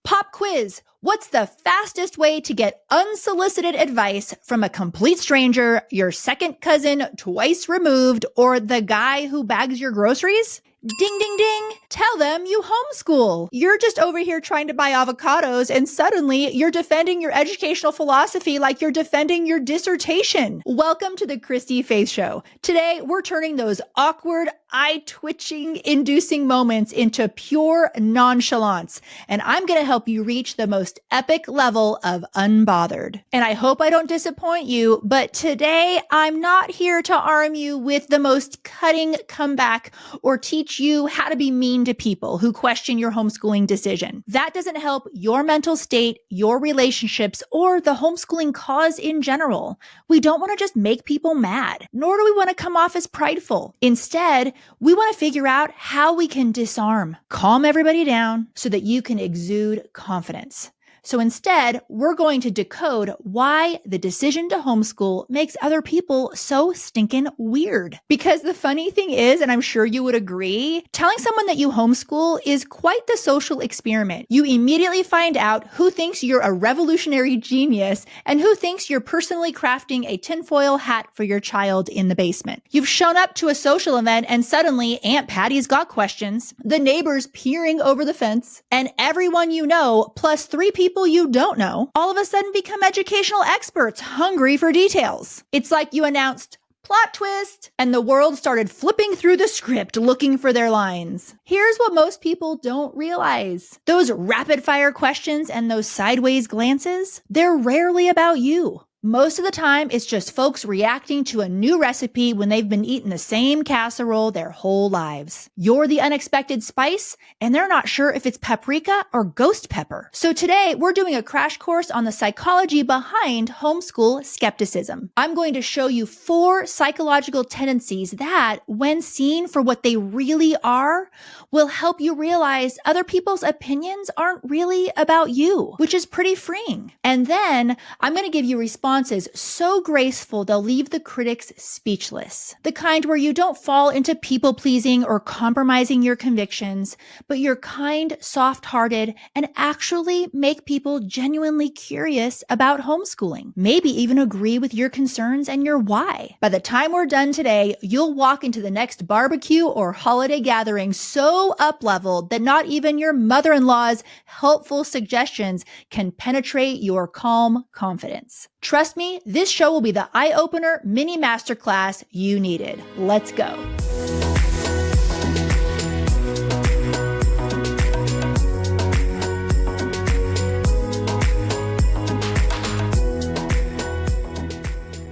Pop quiz. What's the fastest way to get unsolicited advice from a complete stranger, your second cousin twice removed, or the guy who bags your groceries? Ding, ding, ding. Tell them you homeschool. You're just over here trying to buy avocados and suddenly you're defending your educational philosophy like you're defending your dissertation. Welcome to the Christy-Faith Show. Today, we're turning those awkward, eye-twitching, inducing moments into pure nonchalance. And I'm going to help you reach the most epic level of unbothered. And I hope I don't disappoint you, but today I'm not here to arm you with the most cutting comeback or teach you how to be mean to people who question your homeschooling decision. That doesn't help your mental state, your relationships, or the homeschooling cause in general. We don't want to just make people mad, nor do we want to come off as prideful. Instead, we want to figure out how we can disarm, calm everybody down so that you can exude confidence. So instead, we're going to decode why the decision to homeschool makes other people so stinking weird. Because the funny thing is, and I'm sure you would agree, telling someone that you homeschool is quite the social experiment. You immediately find out who thinks you're a revolutionary genius and who thinks you're personally crafting a tinfoil hat for your child in the basement. You've shown up to a social event and suddenly Aunt Patty's got questions, the neighbors peering over the fence, and everyone you know, plus 3 people you don't know, all of a sudden become educational experts hungry for details. It's like you announced, plot twist, and the world started flipping through the script looking for their lines. Here's what most people don't realize. Those rapid fire questions and those sideways glances, they're rarely about you. Most of the time, it's just folks reacting to a new recipe when they've been eating the same casserole their whole lives. You're the unexpected spice, and they're not sure if it's paprika or ghost pepper. So today, we're doing a crash course on the psychology behind homeschool skepticism. I'm going to show you 4 psychological tendencies that, when seen for what they really are, will help you realize other people's opinions aren't really about you, which is pretty freeing. And then, I'm going to give you responses so graceful they'll leave the critics speechless. The kind where you don't fall into people-pleasing or compromising your convictions, but you're kind, soft-hearted, and actually make people genuinely curious about homeschooling. Maybe even agree with your concerns and your why. By the time we're done today, you'll walk into the next barbecue or holiday gathering so up-leveled that not even your mother-in-law's helpful suggestions can penetrate your calm confidence. Trust me, this show will be the eye-opener mini masterclass you needed. Let's go.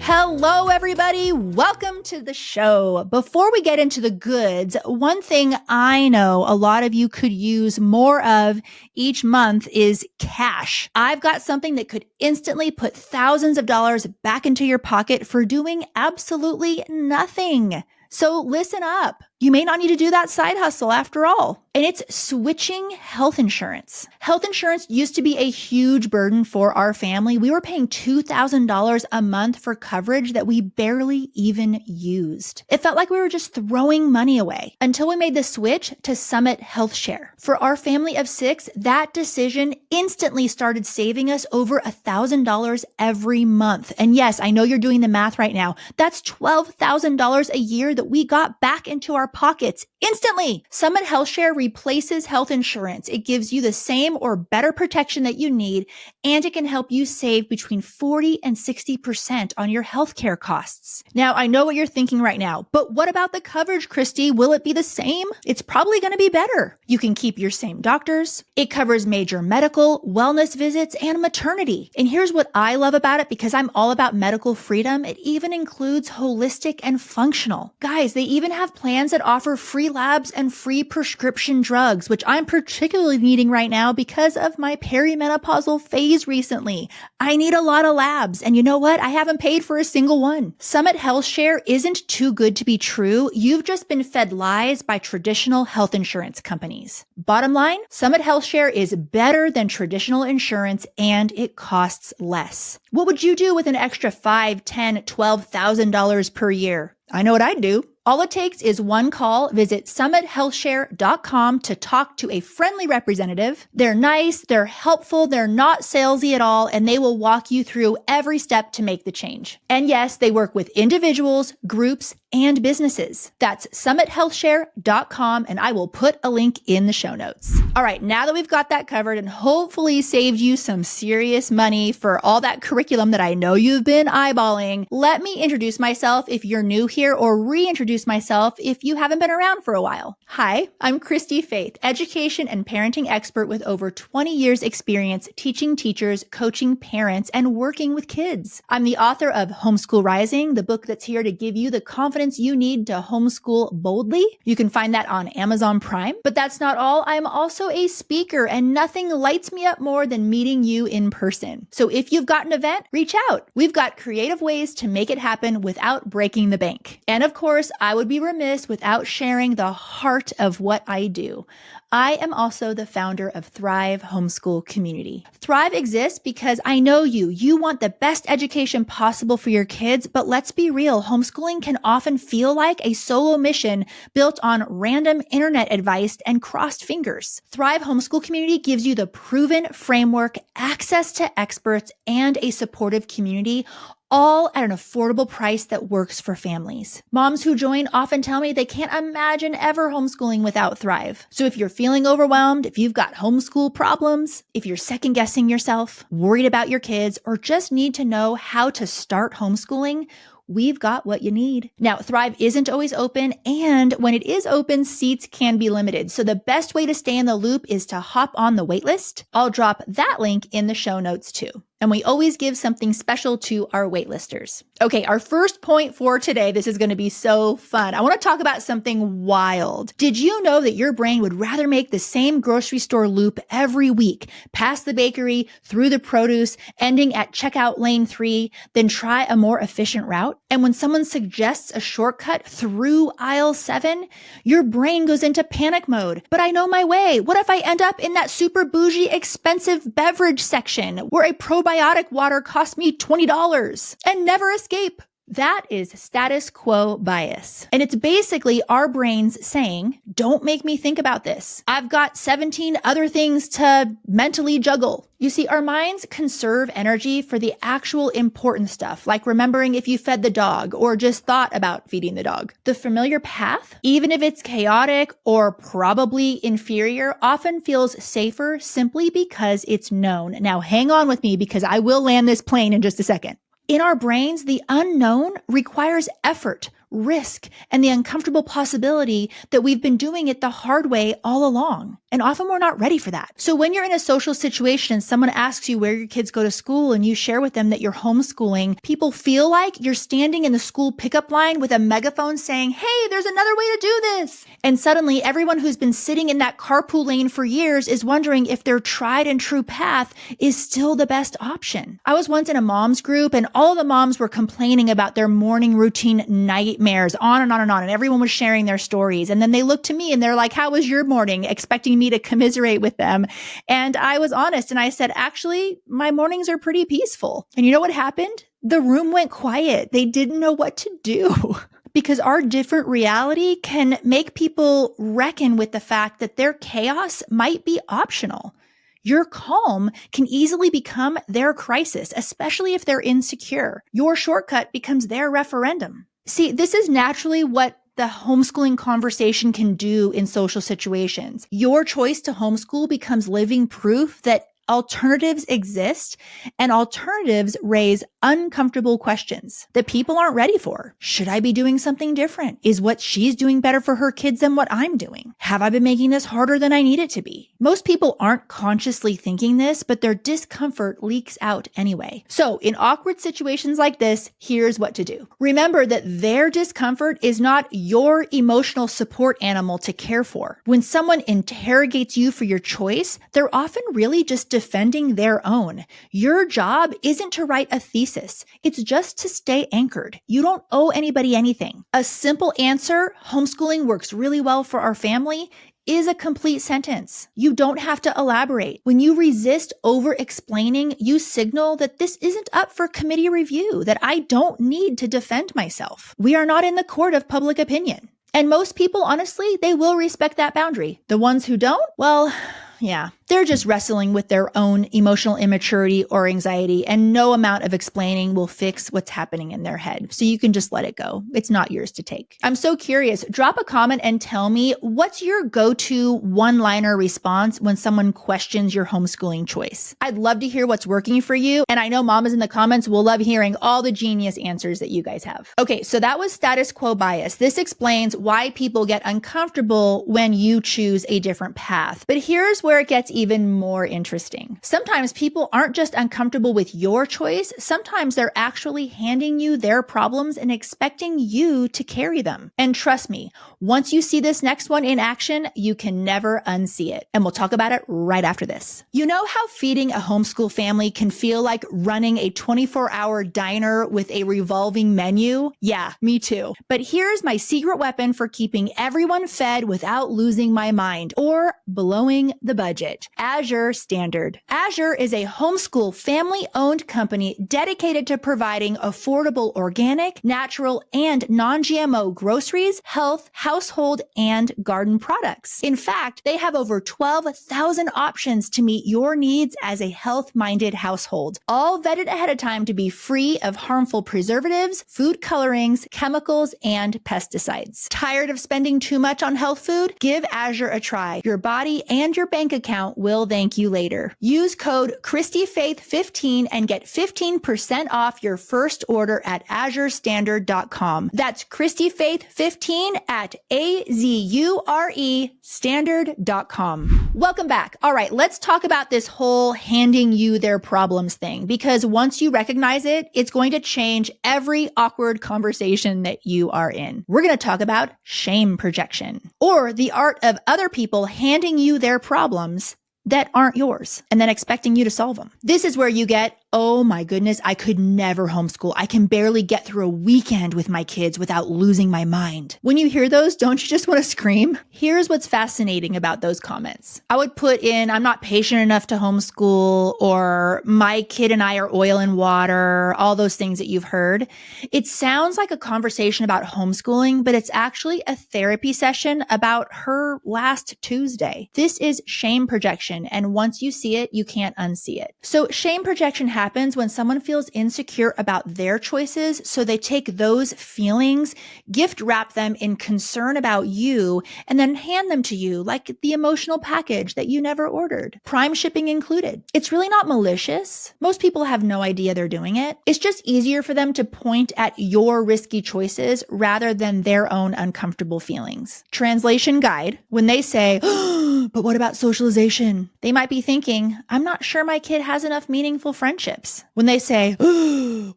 Hello, everybody. Welcome to the show. Before we get into the goods, one thing I know a lot of you could use more of each month is cash. I've got something that could instantly put thousands of dollars back into your pocket for doing absolutely nothing. So listen up. You may not need to do that side hustle after all. And it's switching health insurance. Health insurance used to be a huge burden for our family. We were paying $2,000 a month for coverage that we barely even used. It felt like we were just throwing money away until we made the switch to Summit Health Share. For our family of 6, that decision instantly started saving us over $1,000 every month. And yes, I know you're doing the math right now. That's $12,000 a year that we got back into our pockets instantly. Summit Health Share replaces health insurance. It gives you the same or better protection that you need, and it can help you save between 40 and 60% on your healthcare costs. Now, I know what you're thinking right now, but what about the coverage, Christy? Will it be the same? It's probably going to be better. You can keep your same doctors. It covers major medical, wellness visits, and maternity. And here's what I love about it, because I'm all about medical freedom. It even includes holistic and functional. Guys, they even have plans that offer free labs and free prescription drugs, which I'm particularly needing right now because of my perimenopausal phase recently. I need a lot of labs, and you know what? I haven't paid for a single one. Summit Health Share isn't too good to be true. You've just been fed lies by traditional health insurance companies. Bottom line, Summit Health Share is better than traditional insurance, and it costs less. What would you do with an extra $5,000, $10,000, $12,000 per year? I know what I'd do. All it takes is one call. Visit summithealthshare.com to talk to a friendly representative. They're nice, they're helpful, they're not salesy at all, and they will walk you through every step to make the change. And yes, they work with individuals, groups, and businesses. That's summithealthshare.com, and I will put a link in the show notes. All right, now that we've got that covered and hopefully saved you some serious money for all that curriculum that I know you've been eyeballing, let me introduce myself if you're new here, or reintroduce myself if you haven't been around for a while. Hi, I'm Christy-Faith, education and parenting expert with over 20 years experience teaching teachers, coaching parents, and working with kids. I'm the author of Homeschool Rising, the book that's here to give you the confidence you need to homeschool boldly. You can find that on Amazon Prime. But that's not all. I'm also a speaker, and nothing lights me up more than meeting you in person. So if you've got an event, reach out. We've got creative ways to make it happen without breaking the bank. And of course, I would be remiss without sharing the heart of what I do. I am also the founder of Thrive Homeschool Community. Thrive exists because I know you want the best education possible for your kids, but let's be real, homeschooling can often feel like a solo mission built on random internet advice and crossed fingers. Thrive Homeschool Community gives you the proven framework, access to experts, and a supportive community, all at an affordable price that works for families. Moms who join often tell me they can't imagine ever homeschooling without Thrive. So if you're feeling overwhelmed, if you've got homeschool problems, if you're second guessing yourself, worried about your kids, or just need to know how to start homeschooling, we've got what you need. Now, Thrive isn't always open, and when it is open, seats can be limited. So the best way to stay in the loop is to hop on the waitlist. I'll drop that link in the show notes too. And we always give something special to our waitlisters. Okay, our first point for today, this is going to be so fun. I want to talk about something wild. Did you know that your brain would rather make the same grocery store loop every week, past the bakery, through the produce, ending at checkout lane 3, than try a more efficient route? And when someone suggests a shortcut through aisle 7, your brain goes into panic mode. But I know my way. What if I end up in that super bougie, expensive beverage section where a probiotic water cost me $20 and never escape? That is status quo bias. And it's basically our brains saying, don't make me think about this. I've got 17 other things to mentally juggle. You see, our minds conserve energy for the actual important stuff, like remembering if you fed the dog or just thought about feeding the dog. The familiar path, even if it's chaotic or probably inferior, often feels safer simply because it's known. Now, hang on with me because I will land this plane in just a second. In our brains, the unknown requires effort, risk, and the uncomfortable possibility that we've been doing it the hard way all along. And often we're not ready for that. So when you're in a social situation and someone asks you where your kids go to school and you share with them that you're homeschooling, people feel like you're standing in the school pickup line with a megaphone saying, hey, there's another way to do this. And suddenly everyone who's been sitting in that carpool lane for years is wondering if their tried and true path is still the best option. I was once in a mom's group and all the moms were complaining about their morning routine nightmares, on and on and on. And everyone was sharing their stories. And then they looked to me and they're like, how was your morning? Expecting me to commiserate with them. And I was honest and I said, actually, my mornings are pretty peaceful. And you know what happened? The room went quiet. They didn't know what to do. Because our different reality can make people reckon with the fact that their chaos might be optional. Your calm can easily become their crisis, especially if they're insecure. Your shortcut becomes their referendum. See, this is naturally what the homeschooling conversation can do in social situations. Your choice to homeschool becomes living proof that alternatives exist, and alternatives raise uncomfortable questions that people aren't ready for. Should I be doing something different? Is what she's doing better for her kids than what I'm doing? Have I been making this harder than I need it to be? Most people aren't consciously thinking this, but their discomfort leaks out anyway. So in awkward situations like this, here's what to do. Remember that their discomfort is not your emotional support animal to care for. When someone interrogates you for your choice, they're often really just defending their own. Your job isn't to write a thesis. It's just to stay anchored. You don't owe anybody anything. A simple answer, homeschooling works really well for our family, is a complete sentence. You don't have to elaborate. When you resist over-explaining, you signal that this isn't up for committee review, that I don't need to defend myself. We are not in the court of public opinion. And most people, honestly, they will respect that boundary. The ones who don't, well, yeah, they're just wrestling with their own emotional immaturity or anxiety, and no amount of explaining will fix what's happening in their head. So you can just let it go. It's not yours to take. I'm so curious. Drop a comment and tell me, what's your go-to one-liner response when someone questions your homeschooling choice? I'd love to hear what's working for you. And I know mamas in the comments will love hearing all the genius answers that you guys have. Okay, so that was status quo bias. This explains why people get uncomfortable when you choose a different path. But here's where it gets even more interesting. Sometimes people aren't just uncomfortable with your choice. Sometimes they're actually handing you their problems and expecting you to carry them. And trust me, once you see this next one in action, you can never unsee it. And we'll talk about it right after this. You know how feeding a homeschool family can feel like running a 24-hour diner with a revolving menu? Yeah, me too. But here's my secret weapon for keeping everyone fed without losing my mind or blowing the budget. Azure Standard. Azure is a homeschool family-owned company dedicated to providing affordable organic, natural, and non-GMO groceries, health, household, and garden products. In fact, they have over 12,000 options to meet your needs as a health-minded household, all vetted ahead of time to be free of harmful preservatives, food colorings, chemicals, and pesticides. Tired of spending too much on health food? Give Azure a try. Your body and your bank account will thank you later. Use code Christy-Faith15 and get 15% off your first order at azurestandard.com. That's Christy-Faith15 at AZUREstandard.com. Welcome back. All right, let's talk about this whole handing you their problems thing, because once you recognize it, it's going to change every awkward conversation that you are in. We're going to talk about shame projection, or the art of other people handing you their problems that aren't yours and then expecting you to solve them. This is where you get, oh my goodness, I could never homeschool. I can barely get through a weekend with my kids without losing my mind. When you hear those, don't you just want to scream? Here's what's fascinating about those comments. I would put in, I'm not patient enough to homeschool, or my kid and I are oil and water, all those things that you've heard. It sounds like a conversation about homeschooling, but it's actually a therapy session about her last Tuesday. This is shame projection, and once you see it, you can't unsee it. So shame projection happens when someone feels insecure about their choices, so they take those feelings, gift wrap them in concern about you, and then hand them to you like the emotional package that you never ordered, prime shipping included. It's really not malicious. Most people have no idea they're doing it. It's just easier for them to point at your risky choices rather than their own uncomfortable feelings. Translation guide, when they say, but what about socialization? They might be thinking, I'm not sure my kid has enough meaningful friendships. When they say,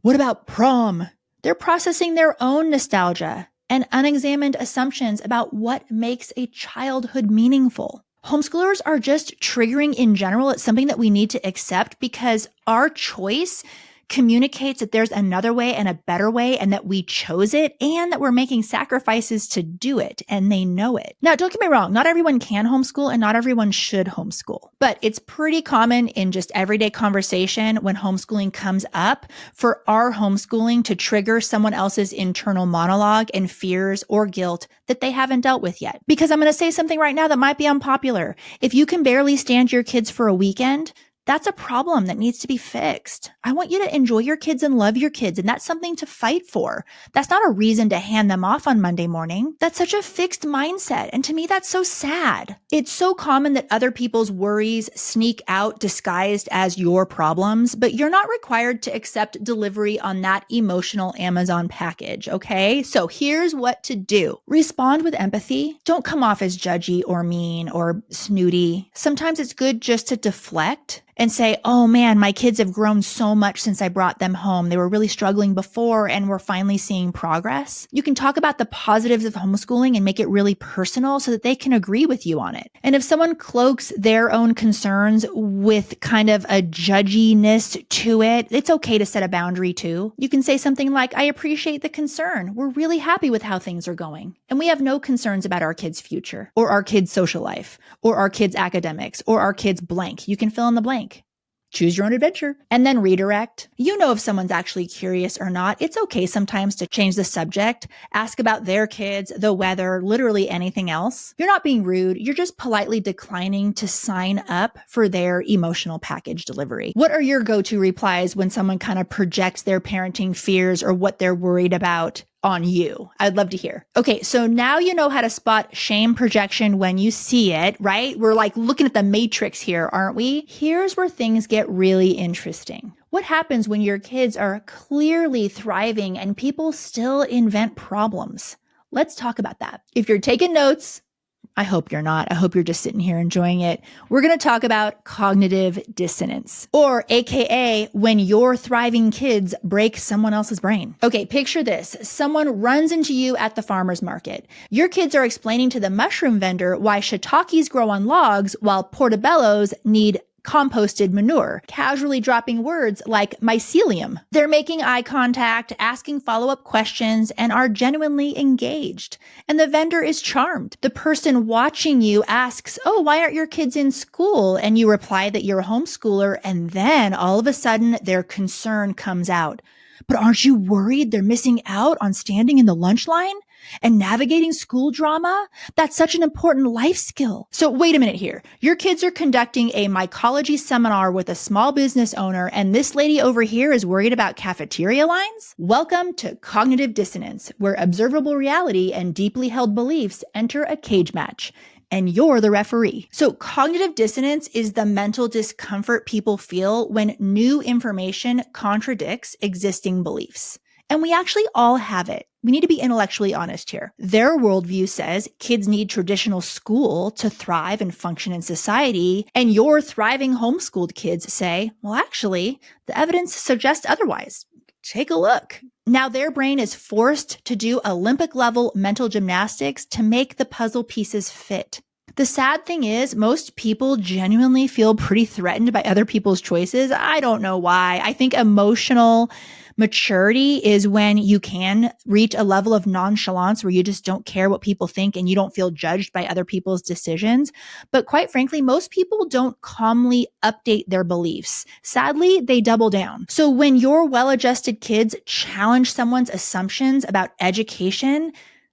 what about prom? They're processing their own nostalgia and unexamined assumptions about what makes a childhood meaningful. Homeschoolers are just triggering in general. It's something that we need to accept because our choice communicates that there's another way and a better way, and that we chose it, and that we're making sacrifices to do it, and they know it. Now, don't get me wrong, not everyone can homeschool and not everyone should homeschool, but it's pretty common in just everyday conversation when homeschooling comes up for our homeschooling to trigger someone else's internal monologue and fears or guilt that they haven't dealt with yet. Because I'm going to say something right now that might be unpopular. If you can barely stand your kids for a weekend, that's a problem that needs to be fixed. I want you to enjoy your kids and love your kids, and that's something to fight for. That's not a reason to hand them off on Monday morning. That's such a fixed mindset, and to me, that's so sad. It's so common that other people's worries sneak out disguised as your problems, but you're not required to accept delivery on that emotional Amazon package, okay? So here's what to do. Respond with empathy. Don't come off as judgy or mean or snooty. Sometimes it's good just to deflect and say, oh man, my kids have grown so much since I brought them home. They were really struggling before and we're finally seeing progress. You can talk about the positives of homeschooling and make it really personal so that they can agree with you on it. And if someone cloaks their own concerns with kind of a judginess to it, it's okay to set a boundary too. You can say something like, I appreciate the concern. We're really happy with how things are going. And we have no concerns about our kids' future or our kids' social life or our kids' academics or our kids' blank. You can fill in the blank. Choose your own adventure. And then redirect. You know if someone's actually curious or not. It's okay sometimes to change the subject, ask about their kids, the weather, literally anything else. You're not being rude. You're just politely declining to sign up for their emotional package delivery. What are your go-to replies when someone kind of projects their parenting fears or what they're worried about on you? I'd love to hear. Okay, so now you know how to spot shame projection when you see it, right? We're like looking at the matrix here, aren't we? Here's where things get really interesting. What happens when your kids are clearly thriving and people still invent problems? Let's talk about that. If you're taking notes, I hope you're not. I hope you're just sitting here enjoying it. We're going to talk about cognitive dissonance, or AKA when your thriving kids break someone else's brain. Okay, picture this. Someone runs into you at the farmer's market. Your kids are explaining to the mushroom vendor why shiitakes grow on logs while portobellos need composted manure, casually dropping words like mycelium. They're making eye contact, asking follow-up questions, and are genuinely engaged. And the vendor is charmed. The person watching you asks, oh, why aren't your kids in school? And you reply that you're a homeschooler, and then all of a sudden their concern comes out. But aren't you worried they're missing out on standing in the lunch line and navigating school drama? That's such an important life skill. So wait a minute here. Your kids are conducting a mycology seminar with a small business owner, and this lady over here is worried about cafeteria lines? Welcome to cognitive dissonance, where observable reality and deeply held beliefs enter a cage match. And you're the referee. So cognitive dissonance is the mental discomfort people feel when new information contradicts existing beliefs. And we actually all have it. We need to be intellectually honest here. Their worldview says kids need traditional school to thrive and function in society. And your thriving homeschooled kids say, well, actually, the evidence suggests otherwise. Take a look. Now their brain is forced to do Olympic level mental gymnastics to make the puzzle pieces fit. The sad thing is most people genuinely feel pretty threatened by other people's choices. I don't know why. I think emotional maturity is when you can reach a level of nonchalance where you just don't care what people think and you don't feel judged by other people's decisions. But quite frankly, most people don't calmly update their beliefs. Sadly, they double down. So when your well-adjusted kids challenge someone's assumptions about education,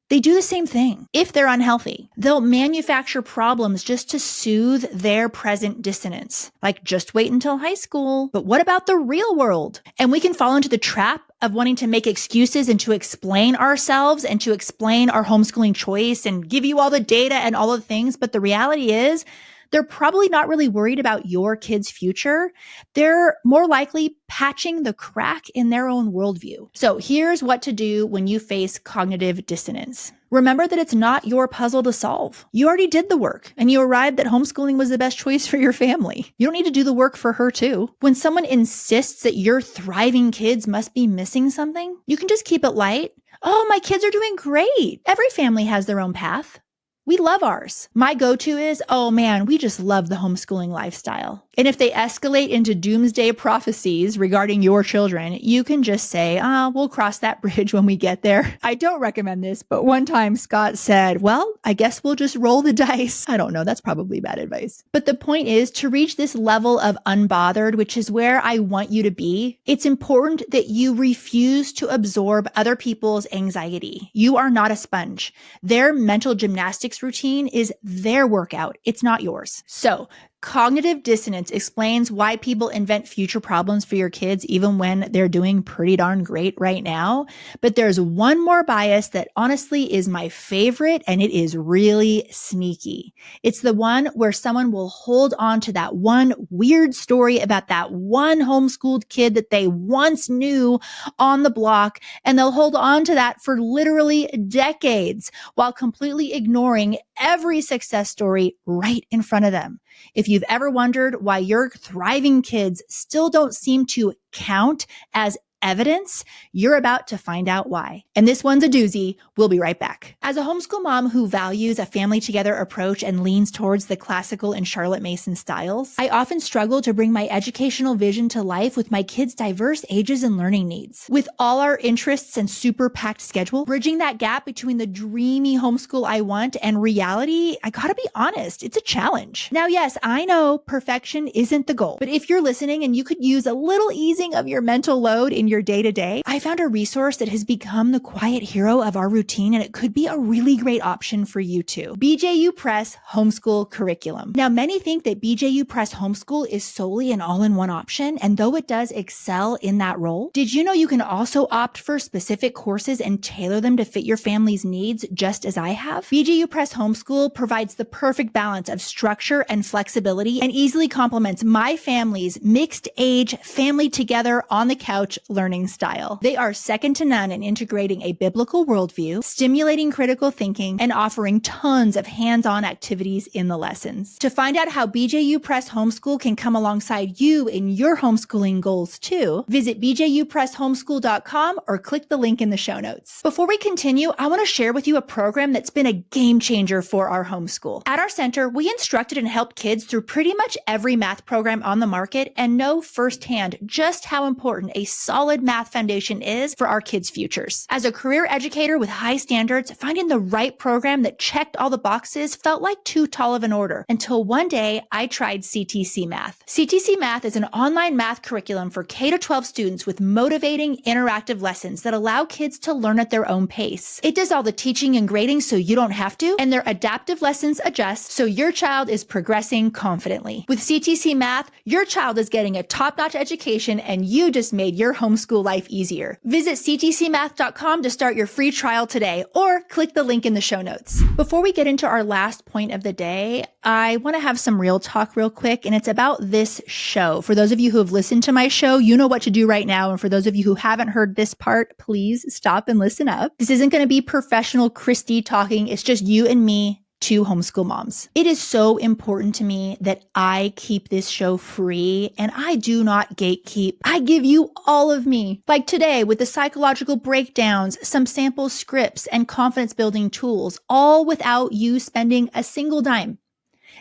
they do the same thing. If they're unhealthy, they'll manufacture problems just to soothe their present dissonance. Like, just wait until high school. But what about the real world? And we can fall into the trap of wanting to make excuses and to explain ourselves and to explain our homeschooling choice and give you all the data and all the things. But the reality is, they're probably not really worried about your kid's future. They're more likely patching the crack in their own worldview. So here's what to do when you face cognitive dissonance. Remember that it's not your puzzle to solve. You already did the work and you arrived that homeschooling was the best choice for your family. You don't need to do the work for her too. When someone insists that your thriving kids must be missing something, you can just keep it light. Oh, my kids are doing great. Every family has their own path. We love ours. My go-to is, oh man, we just love the homeschooling lifestyle. And if they escalate into doomsday prophecies regarding your children, you can just say, we'll cross that bridge when we get there. I don't recommend this, but one time Scott said, well, I guess we'll just roll the dice. I don't know. That's probably bad advice. But the point is to reach this level of unbothered, which is where I want you to be. It's important that you refuse to absorb other people's anxiety. You are not a sponge. Their mental gymnastics routine is their workout. It's not yours. So cognitive dissonance explains why people invent future problems for your kids even when they're doing pretty darn great right now. But there's one more bias that honestly is my favorite, and it is really sneaky. It's the one where someone will hold on to that one weird story about that one homeschooled kid that they once knew on the block, and they'll hold on to that for literally decades while completely ignoring every success story right in front of them. If you've ever wondered why your thriving kids still don't seem to count as evidence, you're about to find out why. And this one's a doozy. We'll be right back. As a homeschool mom who values a family together approach and leans towards the classical and Charlotte Mason styles, I often struggle to bring my educational vision to life with my kids' diverse ages and learning needs. With all our interests and super packed schedule, bridging that gap between the dreamy homeschool I want and reality, I gotta be honest, it's a challenge. Now, yes, I know perfection isn't the goal, but if you're listening and you could use a little easing of your mental load in your day-to-day, I found a resource that has become the quiet hero of our routine, and it could be a really great option for you too. BJU Press Homeschool Curriculum. Now, many think that BJU Press Homeschool is solely an all-in-one option, and though it does excel in that role, did you know you can also opt for specific courses and tailor them to fit your family's needs, just as I have? BJU Press Homeschool provides the perfect balance of structure and flexibility and easily complements my family's mixed age, family together on the couch learning style. They are second to none in integrating a biblical worldview, stimulating critical thinking, and offering tons of hands-on activities in the lessons. To find out how BJU Press Homeschool can come alongside you in your homeschooling goals too, visit bjupresshomeschool.com or click the link in the show notes. Before we continue, I want to share with you a program that's been a game changer for our homeschool. At our center, we instructed and helped kids through pretty much every math program on the market and know firsthand just how important a solid math foundation is for our kids' futures. As a career educator with high standards, finding the right program that checked all the boxes felt like too tall of an order until one day I tried CTC Math. CTC Math is an online math curriculum for K-12 students with motivating, interactive lessons that allow kids to learn at their own pace. It does all the teaching and grading so you don't have to, and their adaptive lessons adjust so your child is progressing confidently. With CTC Math, your child is getting a top-notch education and you just made your homeschool life easier. Visit ctcmath.com to start your free trial today or click the link in the show notes. Before we get into our last point of the day, I want to have some real talk real quick, and it's about this show. For those of you who have listened to my show, you know what to do right now. And for those of you who haven't heard this part, please stop and listen up. This isn't going to be professional Christy talking. It's just you and me, two homeschool moms. It is so important to me that I keep this show free, and I do not gatekeep. I give you all of me. Like today with the psychological breakdowns, some sample scripts, and confidence building tools, all without you spending a single dime.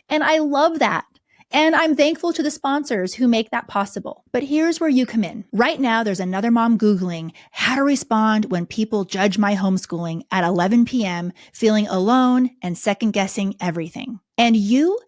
And I love that. And I'm thankful to the sponsors who make that possible. But here's where you come in. Right now, there's another mom Googling how to respond when people judge my homeschooling at 11 p.m., feeling alone and second guessing everything. And you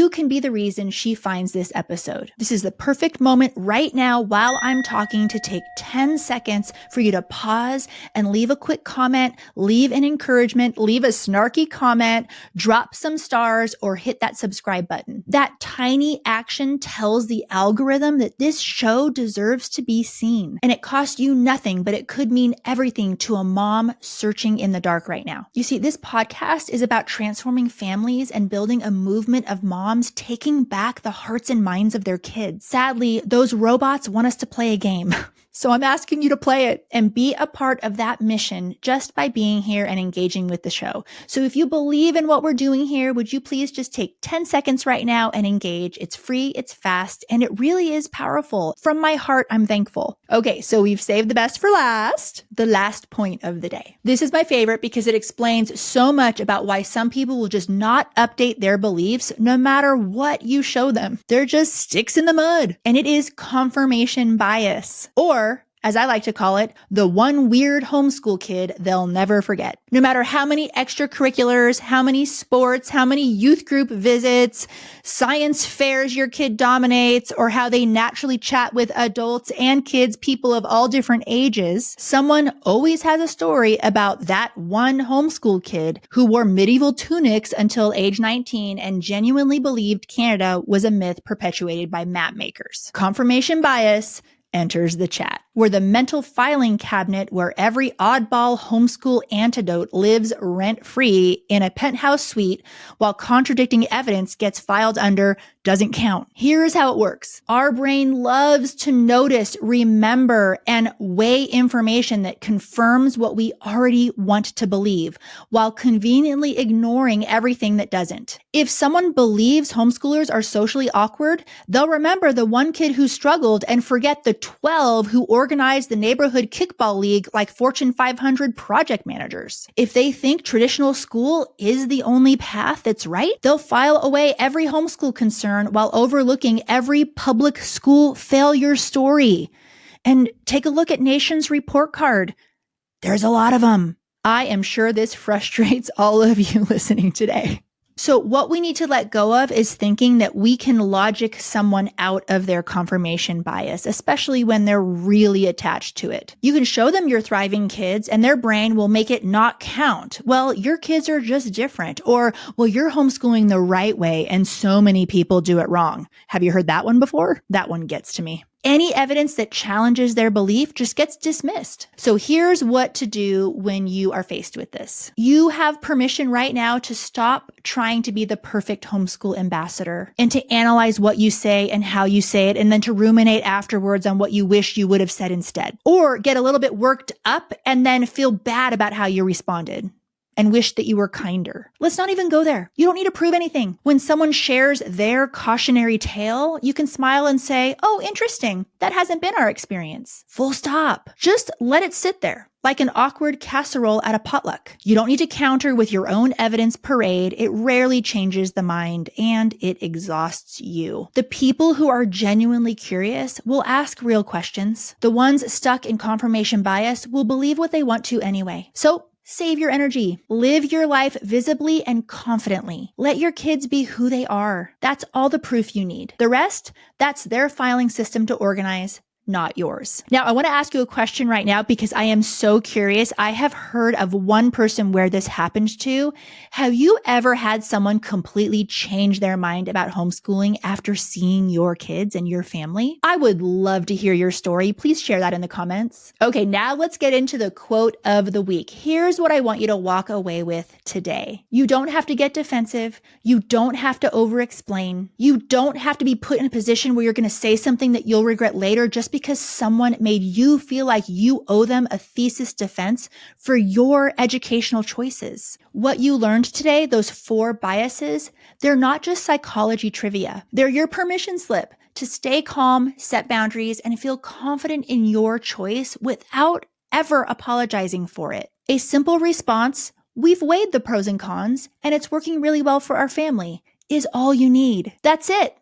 can be the reason she finds this episode. This is the perfect moment right now while I'm talking to take 10 seconds for you to pause and leave a quick comment, leave an encouragement, leave a snarky comment, drop some stars, or hit that subscribe button. That tiny action tells the algorithm that this show deserves to be seen. And it costs you nothing, but it could mean everything to a mom searching in the dark right now. You see, this podcast is about transforming families and building a movement of moms taking back the hearts and minds of their kids. Sadly, those robots want us to play a game. So I'm asking you to play it and be a part of that mission just by being here and engaging with the show. So if you believe in what we're doing here, would you please just take 10 seconds right now and engage? It's free, it's fast, and it really is powerful. From my heart, I'm thankful. Okay, so we've saved the best for last, the last point of the day. This is my favorite because it explains so much about why some people will just not update their beliefs no matter what you show them. They're just sticks in the mud. And it is confirmation bias, or as I like to call it, the one weird homeschool kid they'll never forget. No matter how many extracurriculars, how many sports, how many youth group visits, science fairs your kid dominates, or how they naturally chat with adults and kids, people of all different ages, someone always has a story about that one homeschool kid who wore medieval tunics until age 19 and genuinely believed Canada was a myth perpetuated by map makers. Confirmation bias enters the chat, where the mental filing cabinet where every oddball homeschool antidote lives rent-free in a penthouse suite while contradicting evidence gets filed under doesn't count. Here's how it works. Our brain loves to notice, remember, and weigh information that confirms what we already want to believe, while conveniently ignoring everything that doesn't. If someone believes homeschoolers are socially awkward, they'll remember the one kid who struggled and forget the 12 who organized the neighborhood kickball league like Fortune 500 project managers. If they think traditional school is the only path that's right, they'll file away every homeschool concern while overlooking every public school failure story. And take a look at Nation's report card. There's a lot of them. I am sure this frustrates all of you listening today. So what we need to let go of is thinking that we can logic someone out of their confirmation bias, especially when they're really attached to it. You can show them your thriving kids and their brain will make it not count. Well, your kids are just different. Or, well, you're homeschooling the right way and so many people do it wrong. Have you heard that one before? That one gets to me. Any evidence that challenges their belief just gets dismissed. So here's what to do when you are faced with this. You have permission right now to stop trying to be the perfect homeschool ambassador and to analyze what you say and how you say it, and then to ruminate afterwards on what you wish you would have said instead. Or get a little bit worked up and then feel bad about how you responded and wish that you were kinder. Let's not even go there. You don't need to prove anything. When someone shares their cautionary tale, you can smile and say, oh, interesting. That hasn't been our experience. Full stop. Just let it sit there, like an awkward casserole at a potluck. You don't need to counter with your own evidence parade. It rarely changes the mind and it exhausts you. The people who are genuinely curious will ask real questions. The ones stuck in confirmation bias will believe what they want to anyway. So save your energy. Live your life visibly and confidently. Let your kids be who they are. That's all the proof you need. The rest, that's their filing system to organize, not yours. Now, I want to ask you a question right now because I am so curious. I have heard of one person where this happened to. Have you ever had someone completely change their mind about homeschooling after seeing your kids and your family? I would love to hear your story. Please share that in the comments. Okay, now let's get into the quote of the week. Here's what I want you to walk away with today. You don't have to get defensive. You don't have to over-explain. You don't have to be put in a position where you're going to say something that you'll regret later just because someone made you feel like you owe them a thesis defense for your educational choices. What you learned today, those 4 biases, they're not just psychology trivia. They're your permission slip to stay calm, set boundaries, and feel confident in your choice without ever apologizing for it. A simple response, we've weighed the pros and cons, and it's working really well for our family, is all you need. That's it.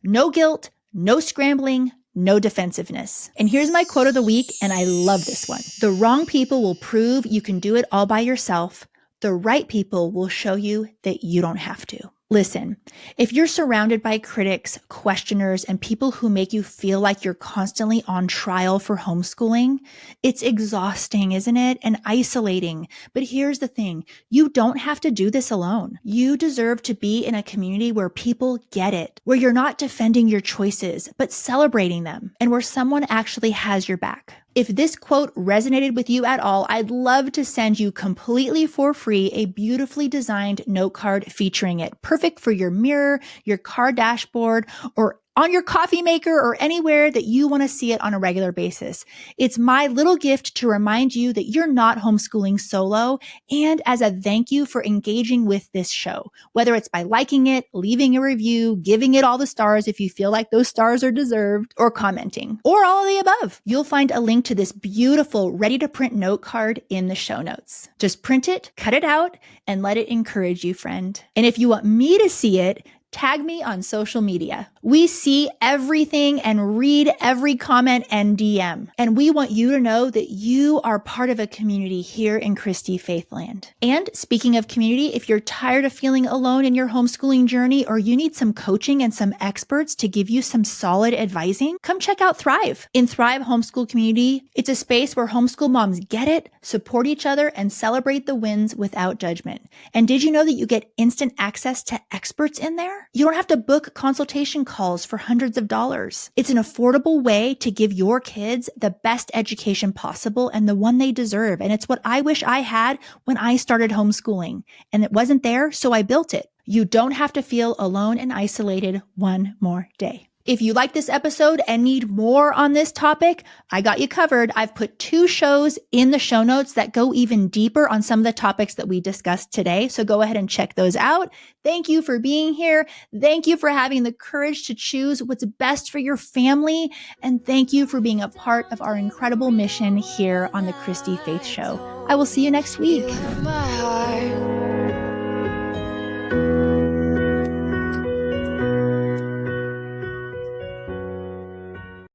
No guilt, no scrambling, no defensiveness. And here's my quote of the week, and I love this one. The wrong people will prove you can do it all by yourself. The right people will show you that you don't have to. Listen, if you're surrounded by critics, questioners, and people who make you feel like you're constantly on trial for homeschooling, it's exhausting, isn't it? And isolating. But here's the thing. You don't have to do this alone. You deserve to be in a community where people get it, where you're not defending your choices, but celebrating them, and where someone actually has your back. If this quote resonated with you at all, I'd love to send you completely for free a beautifully designed note card featuring it. Perfect for your mirror, your car dashboard, or on your coffee maker or anywhere that you want to see it on a regular basis. It's my little gift to remind you that you're not homeschooling solo, and as a thank you for engaging with this show, whether it's by liking it, leaving a review, giving it all the stars if you feel like those stars are deserved, or commenting, or all of the above. You'll find a link to this beautiful ready-to-print note card in the show notes. Just print it, cut it out, and let it encourage you, friend. And if you want me to see it, tag me on social media. We see everything and read every comment and DM. And we want you to know that you are part of a community here in Christy-Faith land. And speaking of community, if you're tired of feeling alone in your homeschooling journey, or you need some coaching and some experts to give you some solid advising, come check out Thrive. In Thrive Homeschool Community, it's a space where homeschool moms get it, support each other, and celebrate the wins without judgment. And did you know that you get instant access to experts in there? You don't have to book consultation calls for hundreds of dollars. It's an affordable way to give your kids the best education possible and the one they deserve. And it's what I wish I had when I started homeschooling. And it wasn't there, so I built it. You don't have to feel alone and isolated one more day. If you like this episode and need more on this topic, I got you covered. I've put 2 shows in the show notes that go even deeper on some of the topics that we discussed today. So go ahead and check those out. Thank you for being here. Thank you for having the courage to choose what's best for your family. And thank you for being a part of our incredible mission here on the Christy-Faith Show. I will see you next week.